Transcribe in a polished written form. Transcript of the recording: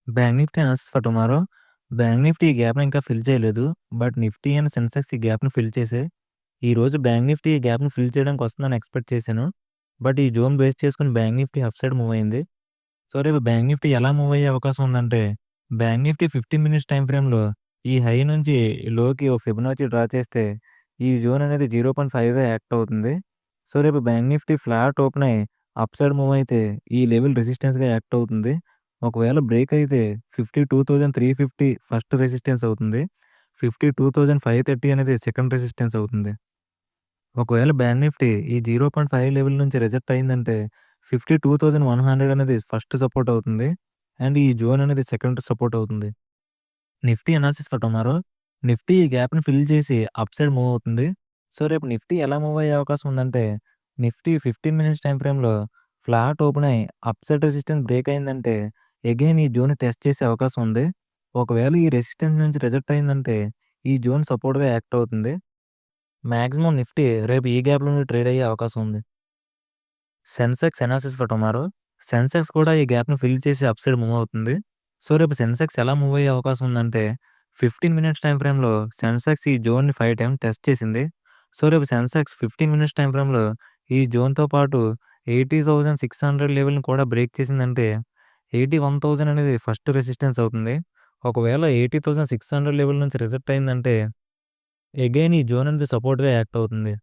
Bank Nifty analysis for tomorrow. Bank Nifty ఈ గ్యాప్‌ని ఇంకా fill చేయలేదు. బట్ నిఫ్టీ అండ్ సెన్సెక్స్ ఈ గ్యాప్‌ని ఫిల్ చేసాయి. ఈరోజు బ్యాంక్ నిఫ్టీ ఈ గ్యాప్‌ని ఫిల్ చేయడానికి వస్తుందని ఎక్స్‌పెక్ట్ చేశాను. బట్ ఈ జోన్ బేస్ చేసుకొని bank Nifty up side move అయింది. సో, రేపు బ్యాంక్ నిఫ్టీ ఎలా మూవ్ అయ్యే అవకాశం ఉందంటే, బ్యాంక్ నిఫ్టీ 15 మినిట్స్ టైమ్ ఫ్రేమ్‌లో ఈ హై నుంచి లోకి ఓ ఫిబొనాచి డ్రా చేస్తే, ఈ జోన్ అనేది 0.5గా యాక్ట్ అవుతుంది. సో, రేపు బ్యాంక్ నిఫ్టీ ఫ్లాట్ ఓపెన్ అయ్యి అప్ సైడ్ మూవ్ అయితే, ఈ లెవెల్ రెసిస్టెన్స్‌గా యాక్ట్ అవుతుంది. ఒకవేళ బ్రేక్ అయితే 52,350 ఫస్ట్ రెసిస్టెన్స్ అవుతుంది. 52,530 అనేది సెకండ్ రెసిస్టెన్స్ అవుతుంది. ఒకవేళ బ్యాంక్ నిఫ్టీ ఈ 0.5 లెవెల్ నుంచి రిజెక్ట్ అయిందంటే 52,100 అనేది ఫస్ట్ సపోర్ట్ అవుతుంది. అండ్ ఈ జోన్ అనేది సెకండ్ సపోర్ట్ అవుతుంది. Nifty analysis for tomorrow. Nifty ఈ గ్యాప్‌ని ఫిల్ చేసి అప్ సైడ్ మూవ్ అవుతుంది. సో, రేపు నిఫ్టీ ఎలా మూవ్ అయ్యే అవకాశం ఉందంటే, నిఫ్టీ 15 మినిట్స్ టైమ్ ఫ్రేమ్‌లో ఫ్లాట్ ఓపెన్ అయ్యి అప్ సైడ్ రెసిస్టెన్స్ బ్రేక్ అయిందంటే, అగైన్ ఈ జోన్‌ని టెస్ట్ చేసే అవకాశం ఉంది. ఒకవేళ ఈ రెసిస్టెన్స్ నుంచి రిజెక్ట్ అయిందంటే, ఈ జోన్ సపోర్ట్‌గా యాక్ట్ అవుతుంది. మాక్సిమం నిఫ్టీ రేపు ఈ గ్యాప్‌లోనే ట్రేడ్ అయ్యే అవకాశం ఉంది. Sensex analysis for tomorrow. Sensex కూడా ఈ గ్యాప్‌ని ఫిల్ చేసి అప్ సైడ్ మూవ్ అవుతుంది. సో, రేపు సెన్సెక్స్ ఎలా మూవ్ అయ్యే అవకాశం ఉందంటే, 15 మినిట్స్ టైమ్ ఫ్రేమ్‌లో సెన్సెక్స్ ఈ జోన్‌ని 5 టైమ్స్ టెస్ట్ చేసింది. సో, రేపు సెన్సెక్స్ 15 మినిట్స్ టైమ్ ఫ్రేమ్‌లో ఈ జోన్‌తో పాటు 80,600 లెవెల్‌ని కూడా బ్రేక్ చేసిందంటే, 81,000 అనేది ఫస్ట్ రెసిస్టెన్స్ అవుతుంది. ఒకవేళ 80,600 లెవెల్ నుంచి రిజెక్ట్ అయిందంటే, అగైన్ ఈ జోన్ అనేది సపోర్ట్‌గా యాక్ట్ అవుతుంది.